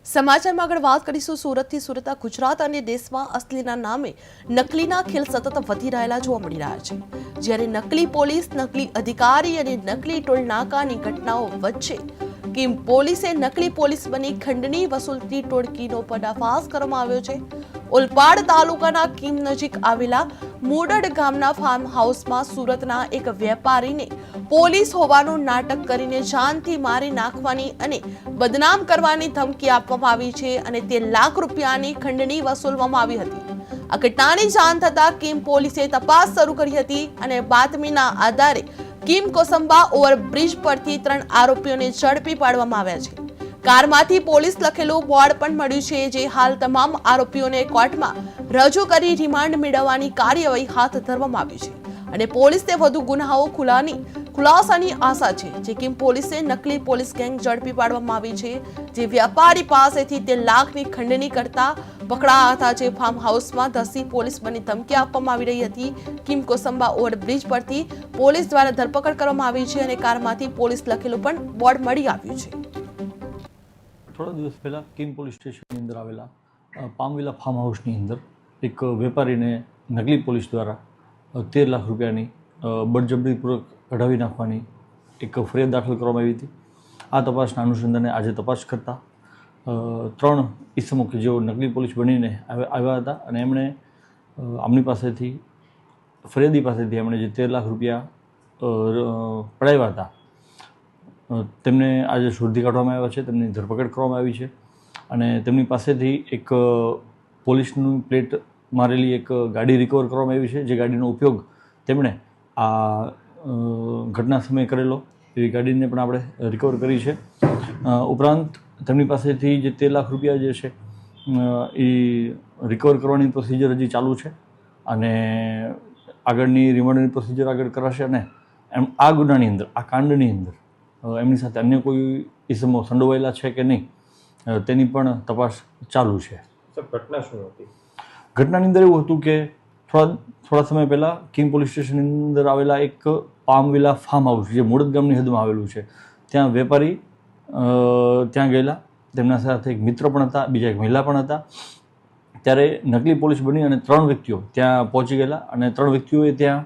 સમાચારમાં આગળ વાત કરીશું સુરતથી। સુરતના ગુજરાત અને દેશમાં અસલીના નામે નકલીના ખેલ સતત વધી રહેલા જોવા મળી રહ્યા છે। જ્યારે નકલી પોલીસ, નકલી અધિકારી અને નકલી ટોલ નાકાની ઘટનાઓ વચ્ચે કિમ પોલીસે નકલી પોલીસ બની ખંડણી વસૂલતી ટોળકીનો પર્દાફાશ કરવામાં આવ્યો છે। ઓલપાડ તાલુકાના કિમ નજીક આવેલા મોડડ ગામના ફાર્મ હાઉસમાં સુરતના એક વેપારીને પોલીસ હોવાનું નાટક કરીને જાનથી મારી નાખવાની અને બદનામ કરવાની ધમકી આપવામાં આવી છે અને તે લાખ રૂપિયાની ખંડણી વસૂલવામાં આવી હતી। આ ઘટનાની જાણ થતા કિમ પોલીસે તપાસ શરૂ કરી હતી અને બાતમીના આધારે કિમ કોસંબા ઓવરબ્રિજ પરથી 3 આરોપીઓને ઝડપી પાડવામાં આવ્યા છે। કારમાંથી પોલીસ લખેલું બોર્ડ પણ મળ્યું છે, જે હાલ તમામ આરોપીઓને કોર્ટમાં રજૂ કરી રિમાન્ડ મેળવવાની કાર્યવાહી હાથ ધરવામાં આવી છે અને પોલીસને વધુ ગુનાઓ ખુલાસાની આશા છે। જે કિમ પોલીસે નકલી પોલીસ ગેંગ ઝડપી પાડવામાં આવી છે, જે વ્યાપારી પાસેથી તે લાખની ખંડણી કરતા પકડાયા હતા। જે ફાર્મ હાઉસમાં ધસી પોલીસ બની ધમકી આપવામાં આવી રહી હતી। કિમ કોસંબા ઓવરબ્રિજ પરથી પોલીસ દ્વારા ધરપકડ કરવામાં આવી છે અને કારમાંથી પોલીસ લખેલું પણ બોર્ડ મળી આવ્યું છે। થોડા દિવસ પહેલાં કિમ પોલીસ સ્ટેશનની અંદર આવેલા પામવિલા ફાર્મ હાઉસની અંદર એક વેપારીને નકલી પોલીસ દ્વારા 13 લાખ રૂપિયાની બળજબરીપૂર્વક કઢાવી નાખવાની એક ફરિયાદ દાખલ કરવામાં આવી હતી। આ તપાસના અનુસંધાને આજે તપાસ કરતા 3 ઈસમો કે જેઓ નકલી પોલીસ બનીને આવ્યા હતા અને એમણે આમની પાસેથી ફરિયાદી પાસેથી એમણે જે 13 લાખ રૂપિયા પડાવ્યા હતા તેમને આજે શોધી કાઢવામાં આવ્યા છે, તેમની ધરપકડ કરવામાં આવી છે અને તેમની પાસેથી એક પોલીસનું પ્લેટ મારેલી એક ગાડી રિકવર કરવામાં આવી છે, જે ગાડીનો ઉપયોગ તેમણે આ ઘટના સમયે કરેલો એવી ગાડીને પણ આપણે રિકવર કરી છે। ઉપરાંત તેમની પાસેથી જે 13 લાખ રૂપિયા જે છે એ રિકવર કરવાની પ્રોસિજર હજી ચાલુ છે અને આગળની રિમાન્ડની પ્રોસિજર આગળ કરાશે અને આ ગુનાની અંદર, આ કાંડની અંદર એમની સાથે અન્ય કોઈ ઇસમો સંડોવાયેલા છે કે નહીં તેની પણ તપાસ ચાલુ છે। ઘટના શું હતી? ઘટનાની અંદર એવું હતું કે થોડા સમય પહેલાં કિમ પોલીસ સ્ટેશનની અંદર આવેલા એક પામવિલા ફાર્મ હાઉસ, જે મોડદ ગામની હદમાં આવેલું છે, ત્યાં વેપારી ત્યાં ગયેલા, તેમના સાથે એક મિત્ર પણ હતા, બીજા એક મહિલા પણ હતા। ત્યારે નકલી પોલીસ બની અને 3 વ્યક્તિઓ ત્યાં પહોંચી ગયેલા અને 3 વ્યક્તિઓએ ત્યાં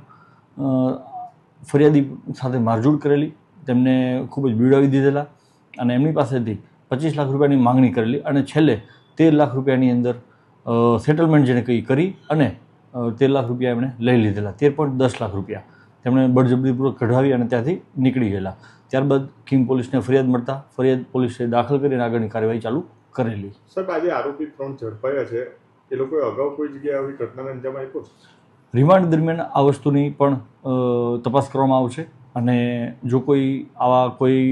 ફરિયાદી સાથે મારઝૂડ કરેલી, તેમને ખૂબ જ બીવડાવી દીધેલા અને એમની પાસેથી 25 લાખ રૂપિયાની માંગણી કરેલી અને છેલ્લે 13 લાખ રૂપિયાની અંદર સેટલમેન્ટ જેને કરી અને 13 લાખ રૂપિયા એમણે લઈ લીધેલા। 13.10 લાખ રૂપિયા તેમણે બળજબરીપૂર્વક કઢાવી અને ત્યાંથી નીકળી ગયેલા। ત્યારબાદ કિમ પોલીસને ફરિયાદ મળતા ફરિયાદ પોલીસે દાખલ કરીને આગળની કાર્યવાહી ચાલુ કરેલી। સાહેબ, આજે આરોપી 3 ઝડપાયા છે, એ લોકોએ અગાઉ કોઈ જગ્યાએ આવી ઘટનાને અંજામ આપ્યો છે? રિમાન્ડ દરમિયાન આ વસ્તુની પણ તપાસ કરવામાં આવશે અને જો કોઈ આવા કોઈ